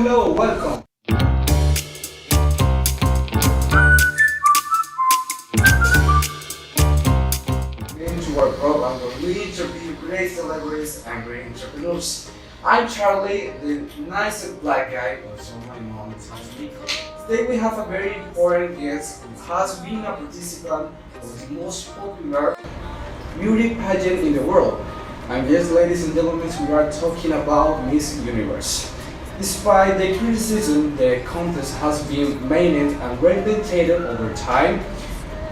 hello, welcome. Into our program where we interview great celebrities and great entrepreneurs. I'm Charlie, the nicest black guy, also my mom tells me. Today we have a very important guest who has been a participant of the most popular beauty pageant in the world. And yes, ladies and gentlemen, we are talking about Miss Universe. Despite the criticism, the contest has been maintained and rehabilitated over time,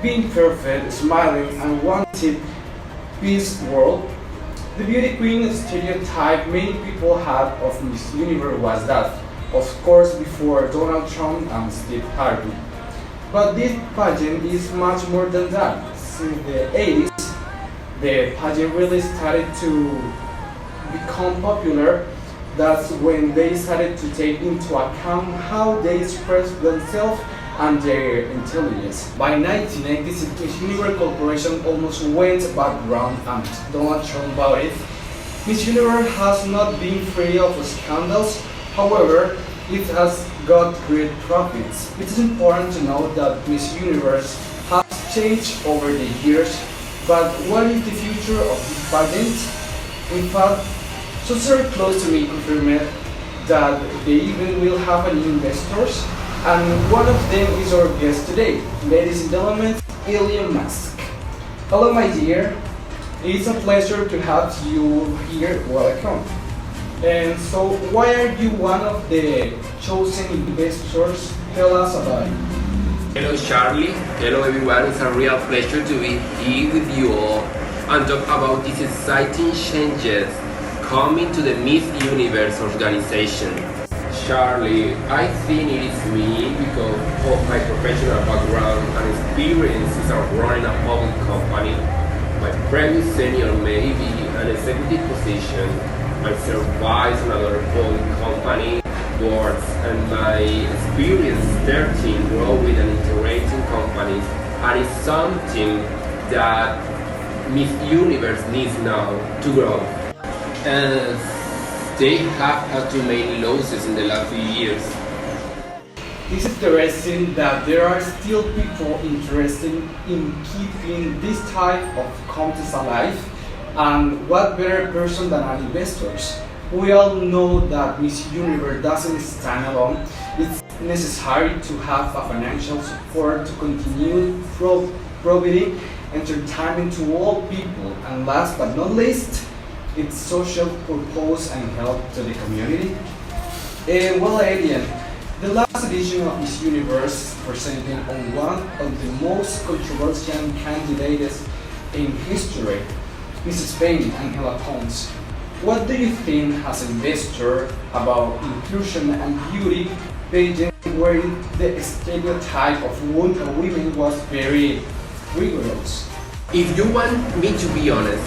being perfect, smiling, and wanted peace world. The beauty queen stereotype many people had of Miss Universe was that, of course, before Donald Trump and Steve Harvey. But this pageant is much more than that. Since the 80s, the pageant really started to become popular. That's when they started to take into account how they express themselves and their intelligence. By 1996, Miss Universe Corporation almost went background and Donald Trump bought it. Miss Universe has not been free of scandals, however, it has got great profits. It is important to note that Miss Universe has changed over the years, but what is the future of this pageant? In fact, sources close to me confirmed that they even will have an investors, and one of them is our guest today, ladies and gentlemen, Elon Musk. Hello, my dear. It's a pleasure to have you here. Welcome. And so, why are you one of the chosen investors? Tell us about it. Hello Charlie, hello everyone, it's a real pleasure to be here with you all and talk about these exciting changes coming to the Miss Universe organization. Charlie, I think it is me because of my professional background and experiences of running a public company. My previous senior may be an executive position. I served vice on another public company boards, and my experience 13 growing and iterating companies, and it's something that Miss Universe needs now to grow. And they have had to make losses in the last few years. It's interesting that there are still people interested in keeping this type of contest alive, and what better person than an investors? We all know that Miss Universe doesn't stand alone. It's necessary to have a financial support to continue providing entertainment to all people, and last but not least, its social purpose and help to the community. Well, Adrian, the last edition of Miss Universe presented on one of the most controversial candidates in history, Mrs. Spain, Angela Pons. What do you think as an investor about inclusion and beauty pageant where the stereotype of women was very rigorous? If you want me to be honest,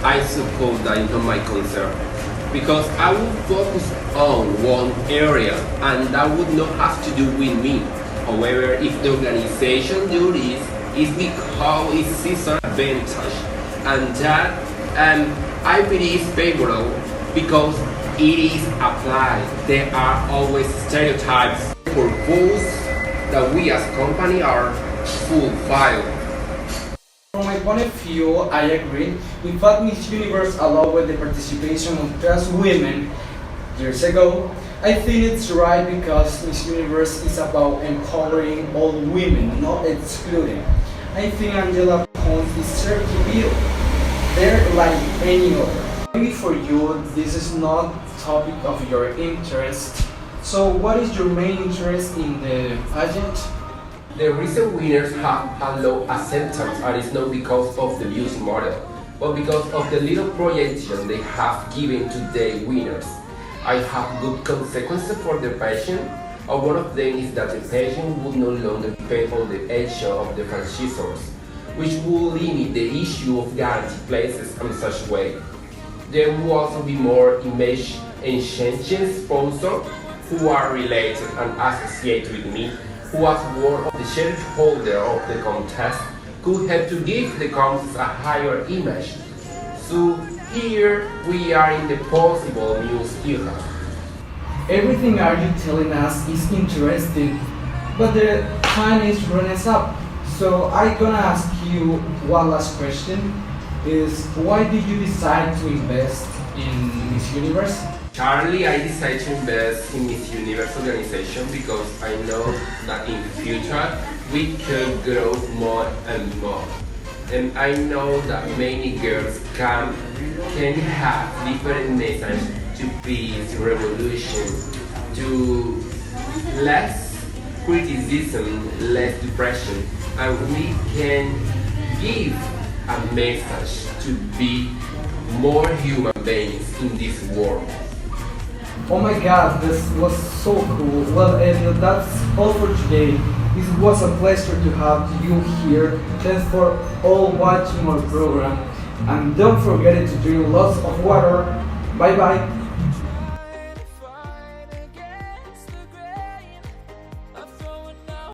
I suppose that is not my concern, because I will focus on one area and that would not have to do with me. However, if the organization do this, it's because it sees an advantage, and that I believe is favorable because it is applied. There are always stereotypes for goals that we as company are fulfilled. From my point of view, I agree. In fact, Miss Universe allowed the participation of trans women years ago. I think it's right because Miss Universe is about empowering all women, not excluding. I think Angela Pons deserves to be there like any other. Maybe for you, this is not topic of your interest. So what is your main interest in the pageant? The recent winners have had low acceptance, and it's not because of the beauty model, but because of the little projection they have given to the winners. I have good consequences for the pageant, and one of them is that the pageant would no longer depend on the action of the franchisors, which will limit the issue of guaranteed places in such a way. There will also be more image enhancing sponsors who are related and associated with me, who as one of the shareholder of the contest could help to give the contest a higher image. So here we are in the possible news era. Everything are you telling us is interesting, but the time is running up. So I gonna ask you one last question: is why did you decide to invest in Miss Universe? Charlie, I decided to invest in Miss Universe organization because I know that in the future we could grow more and more. And I know that many girls can have different messages to peace, revolution, to less criticism, less depression, and we can give a message to be more human beings in this world. Oh my god, this was so cool. Well, Elliot, that's all for today. It was a pleasure to have you here. Thanks for all watching our program. And don't forget to drink lots of water. Bye bye.